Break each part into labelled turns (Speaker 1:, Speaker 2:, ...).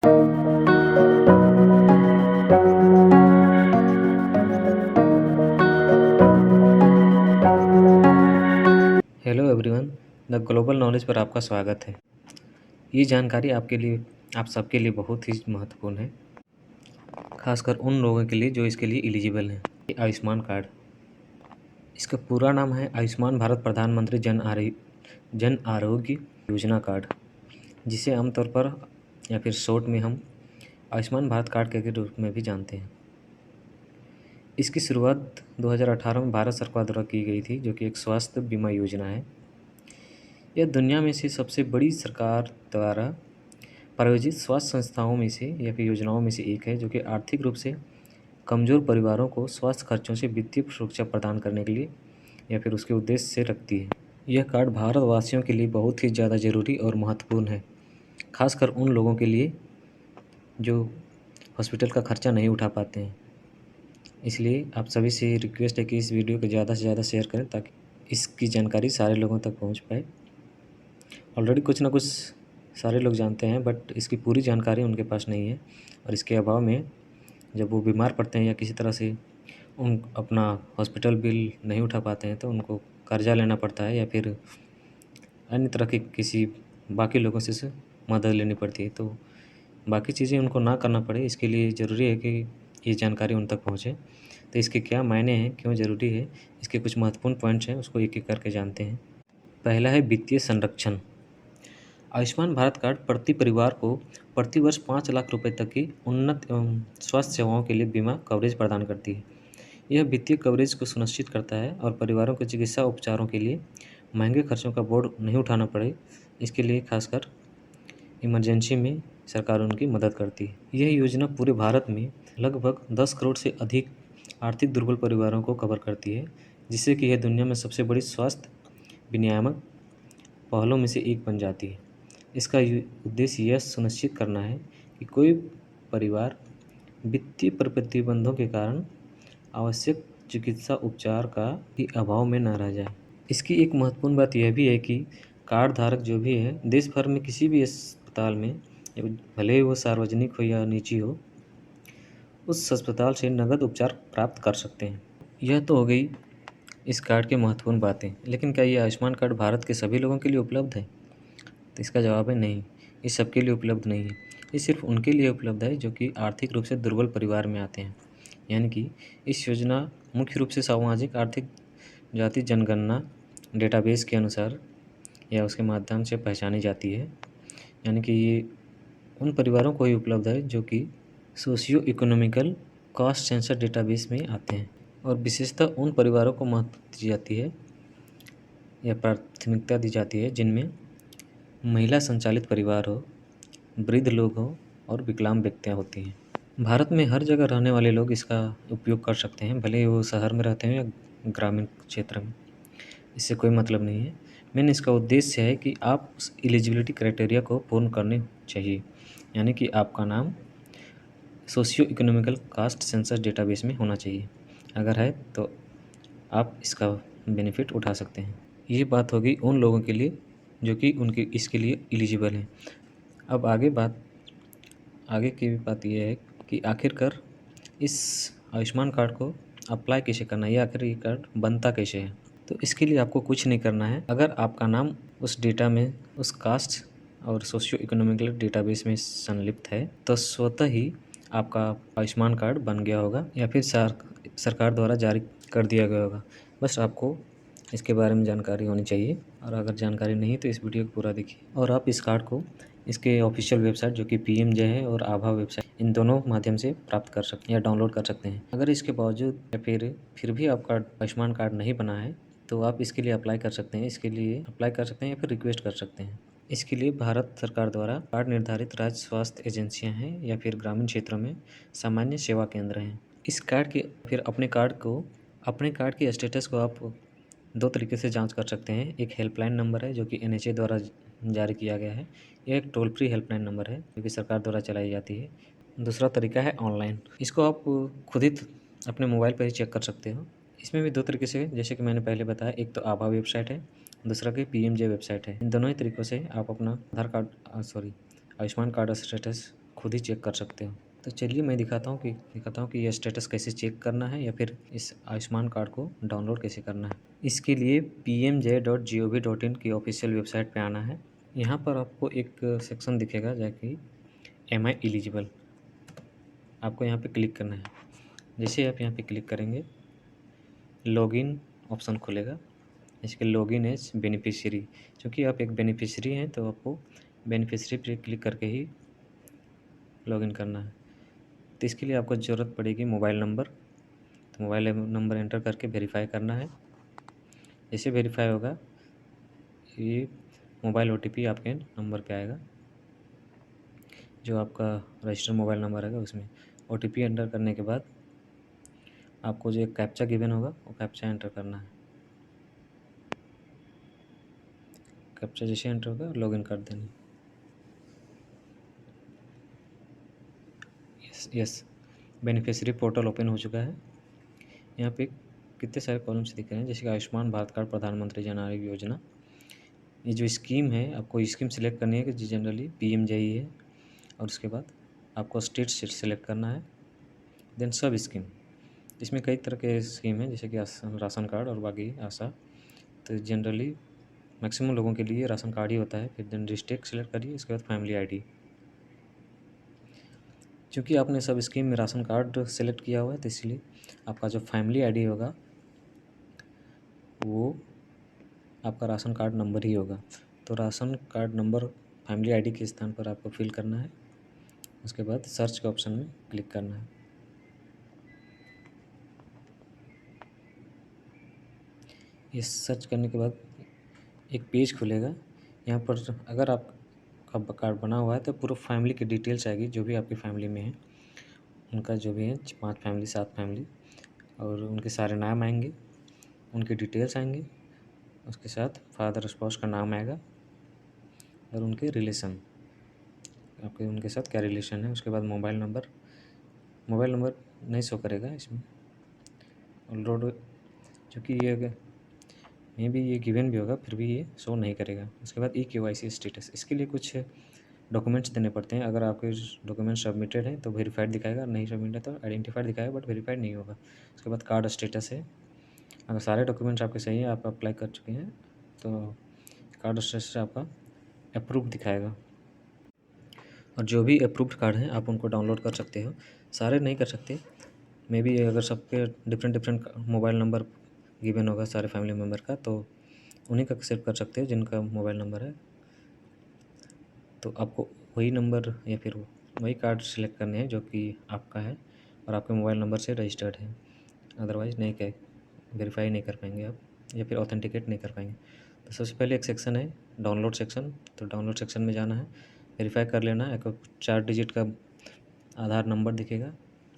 Speaker 1: Hello everyone, the global knowledge पर आपका स्वागत है। ये जानकारी आपके लिए आप सबके लिए बहुत ही महत्वपूर्ण है, खासकर उन लोगों के लिए जो इसके लिए एलिजिबल हैं। ये आयुष्मान कार्ड, इसका पूरा नाम है आयुष्मान भारत प्रधानमंत्री जन आरोग्य योजना कार्ड, जिसे आमतौर पर या फिर शॉर्ट में हम आयुष्मान भारत कार्ड के रूप में भी जानते हैं। इसकी शुरुआत 2018 में भारत सरकार द्वारा की गई थी, जो कि एक स्वास्थ्य बीमा योजना है। यह दुनिया में से सबसे बड़ी सरकार द्वारा प्रायोजित स्वास्थ्य संस्थाओं में से या फिर योजनाओं में से एक है, जो कि आर्थिक रूप से कमज़ोर परिवारों को स्वास्थ्य खर्चों से वित्तीय सुरक्षा प्रदान करने के लिए या फिर उसके उद्देश्य से रखती है। यह कार्ड भारतवासियों के लिए बहुत ही ज़्यादा ज़रूरी और महत्वपूर्ण है, खासकर उन लोगों के लिए जो हॉस्पिटल का खर्चा नहीं उठा पाते हैं। इसलिए आप सभी से रिक्वेस्ट है कि इस वीडियो को ज़्यादा से ज़्यादा शेयर करें, ताकि इसकी जानकारी सारे लोगों तक पहुंच पाए। ऑलरेडी कुछ ना कुछ सारे लोग जानते हैं, बट इसकी पूरी जानकारी उनके पास नहीं है, और इसके अभाव में जब वो बीमार पड़ते हैं या किसी तरह से उन अपना हॉस्पिटल बिल नहीं उठा पाते हैं, तो उनको कर्जा लेना पड़ता है या फिर अन्य तरह के किसी बाकी लोगों से मदद लेनी पड़ती है। तो बाकी चीज़ें उनको ना करना पड़े, इसके लिए ज़रूरी है कि ये जानकारी उन तक पहुँचे। तो इसके क्या मायने हैं, क्यों ज़रूरी है, इसके कुछ महत्वपूर्ण पॉइंट्स हैं, उसको एक-एक करके जानते हैं। पहला है वित्तीय संरक्षण। आयुष्मान भारत कार्ड प्रति परिवार को प्रति वर्ष 5 लाख रुपए तक की उन्नत एवं स्वास्थ्य सेवाओं के लिए बीमा कवरेज प्रदान करती है। यह वित्तीय कवरेज को सुनिश्चित करता है और परिवारों को चिकित्सा उपचारों के लिए महंगे खर्चों का बोझ नहीं उठाना पड़े। इसके लिए खासकर इमरजेंसी में सरकार उनकी मदद करती है। यह योजना पूरे भारत में लगभग 10 करोड़ से अधिक आर्थिक दुर्बल परिवारों को कवर करती है, जिससे कि यह दुनिया में सबसे बड़ी स्वास्थ्य विनियामक पहलों में से एक बन जाती है। इसका उद्देश्य यह सुनिश्चित करना है कि कोई परिवार वित्तीय प्रतिबंधों के कारण आवश्यक चिकित्सा उपचार का भी अभाव में न रह जाए। इसकी एक महत्वपूर्ण बात यह भी है कि कार्ड धारक जो भी है, देश भर में किसी भी अस्पताल में, भले ही वो सार्वजनिक हो या निजी हो, उस अस्पताल से नकद उपचार प्राप्त कर सकते हैं। यह तो हो गई इस कार्ड की महत्वपूर्ण बातें, लेकिन क्या ये आयुष्मान कार्ड भारत के सभी लोगों के लिए उपलब्ध है? तो इसका जवाब है नहीं, ये सबके लिए उपलब्ध नहीं है। ये सिर्फ उनके लिए उपलब्ध है जो कि आर्थिक रूप से दुर्बल परिवार में आते हैं। यानी कि इस योजना मुख्य रूप से सामाजिक आर्थिक जाति जनगणना डेटाबेस के अनुसार या उसके माध्यम से पहचानी जाती है। यानी कि ये उन परिवारों को ही उपलब्ध है जो कि socio economical caste census database में आते हैं, और विशेषतः उन परिवारों को महत्व दी जाती है या प्राथमिकता दी जाती है जिनमें महिला संचालित परिवार हो, वृद्ध लोग हो और विकलांग व्यक्तियाँ होती हैं। भारत में हर जगह रहने वाले लोग इसका उपयोग कर सकते हैं, भले ही वो शहर में रहते हैं या ग्रामीण क्षेत्र में। इससे कोई मतलब नहीं है। मेन इसका उद्देश्य है कि आप उस एलिजिबिलिटी क्राइटेरिया को पूर्ण करने चाहिए, यानी कि आपका नाम socio economical caste census database में होना चाहिए। अगर है तो आप इसका बेनिफिट उठा सकते हैं। ये बात होगी उन लोगों के लिए जो कि उनके इसके लिए एलिजिबल हैं। अब आगे की बात यह है कि आखिरकार इस आयुष्मान कार्ड को अप्लाई कैसे करना है, या आखिर ये कार्ड बनता कैसे है। तो इसके लिए आपको कुछ नहीं करना है। अगर आपका नाम उस डेटा में, उस कास्ट और सोशियो इकोनॉमिकल डेटाबेस में संलिप्त है, तो स्वतः ही आपका आयुष्मान कार्ड बन गया होगा या फिर सरकार द्वारा जारी कर दिया गया होगा। बस आपको इसके बारे में जानकारी होनी चाहिए, और अगर जानकारी नहीं तो इस वीडियो को पूरा देखिए। और आप इस कार्ड को इसके ऑफिशियल वेबसाइट जो कि पीएमजे है और आभा वेबसाइट, इन दोनों माध्यम से प्राप्त कर सकते हैं या डाउनलोड कर सकते हैं। अगर इसके बावजूद या फिर भी आपका आयुष्मान कार्ड नहीं बना है, तो आप इसके लिए अप्लाई कर सकते हैं। इसके लिए अप्लाई कर सकते हैं या फिर रिक्वेस्ट कर सकते हैं। इसके लिए भारत सरकार द्वारा कार्ड निर्धारित राज्य स्वास्थ्य एजेंसियां हैं या फिर ग्रामीण क्षेत्रों में सामान्य सेवा केंद्र हैं। इस कार्ड के फिर अपने कार्ड के स्टेटस को आप 2 तरीके से जांच कर सकते हैं। एक हेल्पलाइन नंबर है जो कि एनएचए द्वारा जारी किया गया है। यह एक टोल फ्री हेल्पलाइन नंबर है जो कि सरकार द्वारा चलाई जाती है। दूसरा तरीका है ऑनलाइन। इसको आप खुद ही अपने मोबाइल पर ही चेक कर सकते हो। इसमें भी 2 तरीके से, जैसे कि मैंने पहले बताया, एक तो आभा वेबसाइट है, दूसरा कि पीएमजे वेबसाइट है। इन दोनों ही तरीक़ों से आप अपना आयुष्मान कार्ड स्टेटस खुद ही चेक कर सकते हो। तो चलिए मैं दिखाता हूँ कि यह स्टेटस कैसे चेक करना है या फिर इस आयुष्मान कार्ड को डाउनलोड कैसे करना है। इसके लिए pmj.gov.in की ऑफिशियल वेबसाइट पे आना है। यहाँ पर आपको एक सेक्शन दिखेगा जाके एम आई एलिजिबल, आपको यहाँ पे क्लिक करना है। जैसे आप यहाँ पे क्लिक करेंगे लॉगिन ऑप्शन खुलेगा। इसके लॉगिन एज बेनिफिशियरी, क्योंकि आप एक बेनिफिशियरी हैं तो आपको बेनिफिशियरी पे क्लिक करके ही लॉगिन करना है। तो इसके लिए आपको ज़रूरत पड़ेगी मोबाइल नंबर, तो मोबाइल नंबर एंटर करके वेरीफाई करना है। जैसे वेरीफाई होगा ये मोबाइल ओटीपी आपके नंबर पे आएगा, जो आपका रजिस्टर्ड मोबाइल नंबर है उसमें ओटीपी एंटर करने के बाद आपको जो एक कैप्चा गिवन होगा वो कैप्चा एंटर करना है। कैप्चा जैसे एंटर होगा लॉगिन कर देना। यस बेनिफिशियरी पोर्टल ओपन हो चुका है। यहाँ पे कितने सारे कॉलम्स दिख रहे हैं, जैसे कि आयुष्मान भारत कार्ड, प्रधानमंत्री जन आरोग्य योजना। ये जो स्कीम है आपको स्कीम सेलेक्ट करनी है कि जनरली पीएमजेई है, और उसके बाद आपको स्टेट सेलेक्ट करना है। देन सब स्कीम, इसमें कई तरह के स्कीम हैं जैसे कि राशन कार्ड और बाकी आशा। तो जनरली मैक्सिमम लोगों के लिए राशन कार्ड ही होता है। फिर देन डिस्ट्रिक्ट सेलेक्ट करिए, इसके बाद फैमिली आईडी। क्योंकि आपने सब स्कीम में राशन कार्ड सेलेक्ट किया हुआ है तो इसलिए आपका जो फैमिली आईडी होगा वो आपका राशन कार्ड नंबर ही होगा। तो ration card number family ID के स्थान पर आपको फिल करना है। उसके बाद सर्च के ऑप्शन में क्लिक करना है। ये सर्च करने के बाद एक पेज खुलेगा। यहाँ पर अगर आपका कार्ड बना हुआ है तो पूरा फैमिली की डिटेल्स आएगी, जो भी आपकी फैमिली में है उनका, जो भी है 5 फैमिली 7 फैमिली, और उनके सारे नाम आएंगे, उनकी डिटेल्स आएंगी। उसके साथ फादर स्पाउस का नाम आएगा और उनके रिलेशन, आपके उनके साथ क्या रिलेशन है। उसके बाद मोबाइल नंबर नहीं शो करेगा इसमें ऑलरेडी, चूँकि ये मे भी ये गिवन भी होगा फिर भी ये शो नहीं करेगा। उसके बाद KYC स्टेटस, इसके लिए कुछ डॉक्यूमेंट्स देने पड़ते हैं। अगर आपके डॉक्यूमेंट सबमिटेड है तो वेरीफाइड दिखाएगा, नहीं सबमिटेड है तो आइडेंटिफाइड दिखाएगा बट वेरीफाइड नहीं होगा। उसके बाद कार्ड स्टेटस है, अगर सारे डॉक्यूमेंट्स आपके सही हैं, आप अप्लाई कर चुके हैं, तो कार्ड स्टेटस आपका अप्रूव दिखाएगा। और जो भी अप्रूव्ड कार्ड हैं आप उनको डाउनलोड कर सकते हो, सारे नहीं कर सकते। मे बी अगर सबके डिफरेंट मोबाइल नंबर गिवन होगा सारे फैमिली मेम्बर का, तो उन्हीं का एक्सेप्ट कर सकते हो जिनका मोबाइल नंबर है। तो आपको वही नंबर या फिर वही कार्ड सेलेक्ट करने हैं जो कि आपका है और आपके मोबाइल नंबर से रजिस्टर्ड है। अदरवाइज़ नहीं कर वेरीफाई नहीं कर पाएंगे आप, या फिर ऑथेंटिकेट नहीं कर पाएंगे। तो सबसे पहले एक सेक्शन है डाउनलोड सेक्शन, तो डाउनलोड सेक्शन में जाना है, वेरीफाई कर लेना है। एक 4 डिजिट का आधार नंबर दिखेगा,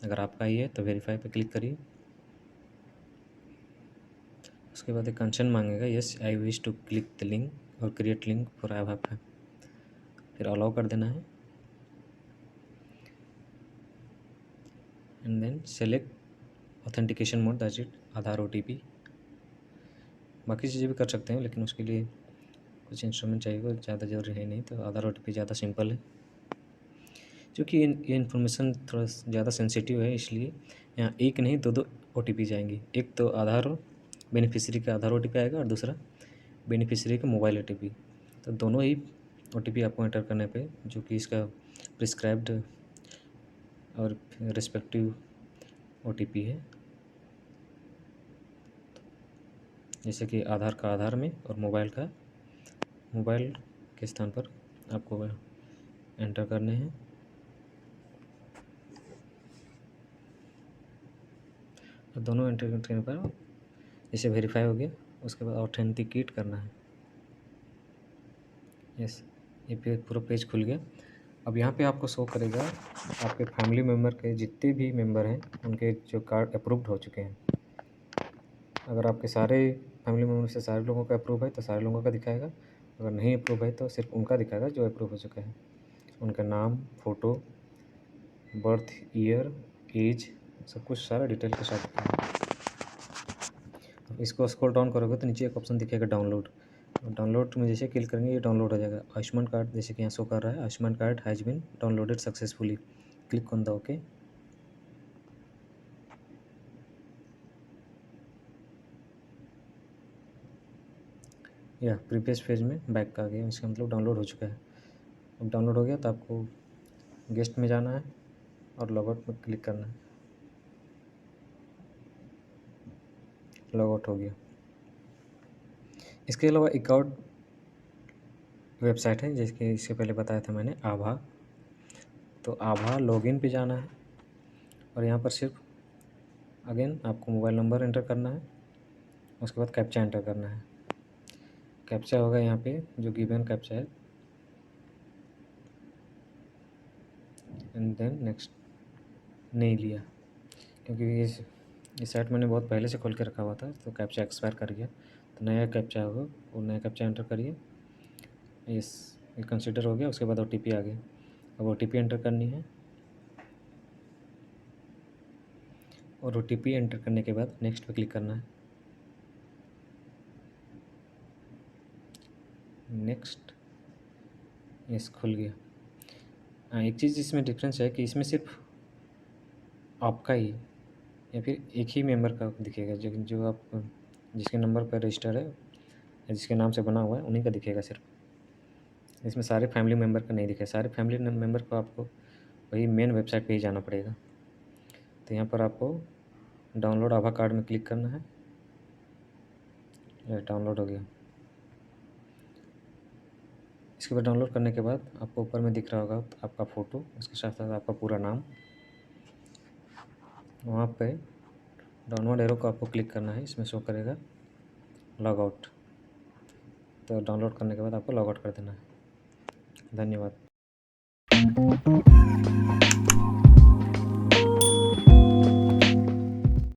Speaker 1: अगर आपका ही है तो वेरीफाई पे क्लिक करिए। उसके बाद एक कंसेंट मांगेगा, yes I wish to click the link और क्रिएट लिंक फॉर ऐप है, फिर अलाउ कर देना है। And then select authentication mode, that's it, Aadhaar OTP। बाकी चीज़ें भी कर सकते हैं लेकिन उसके लिए कुछ इंस्ट्रूमेंट चाहिए, वो ज़्यादा ज़रूरी है नहीं, तो आधार OTP ज़्यादा सिंपल है। क्योंकि ये इन्फॉर्मेशन थोड़ा ज़्यादा सेंसिटिव है, इसलिए यहाँ एक नहीं दो OTP जाएंगी। एक तो आधार बेनिफिशियरी का आधार OTP आएगा और दूसरा बेनिफिशियरी का मोबाइल OTP। तो दोनों ही OTP आपको एंटर करने पे, जो कि इसका प्रिस्क्राइब्ड और रिस्पेक्टिव OTP है, जैसे कि आधार का आधार में और मोबाइल का मोबाइल के स्थान पर आपको एंटर करने हैं। और दोनों एंटर करने पर जैसे वेरीफाई हो गया, उसके बाद ऑथेंटिकेट करना है। यस, ये पूरा पेज खुल गया। अब यहाँ पे आपको शो करेगा आपके फैमिली मेम्बर के जितने भी मेंबर हैं उनके जो कार्ड अप्रूव्ड हो चुके हैं। अगर आपके सारे फैमिली मेम्बर से सारे लोगों का अप्रूव है तो सारे लोगों का दिखाएगा, अगर नहीं अप्रूव है तो सिर्फ उनका दिखाएगा जो अप्रूव हो चुका है। उनका नाम, फ़ोटो, बर्थ ईयर, एज, सब कुछ सारा डिटेल के साथ दिखाएगा। इसको स्क्रॉल डाउन करोगे तो नीचे एक ऑप्शन दिखेगा डाउनलोड, डाउनलोड में जैसे क्लिक करेंगे ये डाउनलोड हो जाएगा। आयुष्मान कार्ड जैसे कि यहाँ शो कर रहा है, Ayushman card has been downloaded successfully. Click on the okay. या प्रीवियस पेज में बैक आ गया, इसका मतलब डाउनलोड हो चुका है। अब डाउनलोड हो गया तो आपको गेस्ट में जाना है और लॉगआउट में क्लिक करना है। लॉगआउट हो गया। इसके अलावा एक और वेबसाइट है जिसके इससे पहले बताया था मैंने, आभा। तो आभा लॉगिन पे जाना है और यहाँ पर सिर्फ अगेन आपको मोबाइल नंबर एंटर करना है, उसके बाद कैप्चा एंटर करना है। कैप्चा होगा यहाँ पे जो गिवन कैप्चा है, एंड देन नेक्स्ट। नहीं लिया क्योंकि इस साइट मैंने बहुत पहले से खोल के रखा हुआ था, तो कैप्चा एक्सपायर कर गया। तो नया कैप्चा होगा, वो नया कैप्चा एंटर करिए। ये कंसिडर हो गया। उसके बाद OTP आ गया। अब OTP एंटर करनी है और OTP एंटर करने के बाद नेक्स्ट पे क्लिक करना है। नेक्स्ट, यस खुल गया। हाँ, एक चीज़ इसमें डिफरेंस है कि इसमें सिर्फ आपका ही या फिर एक ही मेंबर का दिखेगा, जो आप जिसके नंबर पर रजिस्टर है या जिसके नाम से बना हुआ है उन्हीं का दिखेगा सिर्फ। इसमें सारे फैमिली मेम्बर का नहीं दिखेगा। सारे फैमिली मेम्बर को आपको वही मेन वेबसाइट पे ही जाना पड़ेगा। तो यहाँ पर आपको डाउनलोड आभा कार्ड में क्लिक करना है। ये डाउनलोड हो गया। इसके बाद डाउनलोड करने के बाद आपको ऊपर में दिख रहा होगा आपका फ़ोटो, उसके साथ साथ आपका पूरा नाम। वहाँ पे डाउनलोड एरो को आपको क्लिक करना है, इसमें शो करेगा लॉगआउट। तो डाउनलोड करने के बाद आपको लॉगआउट कर देना है। धन्यवाद।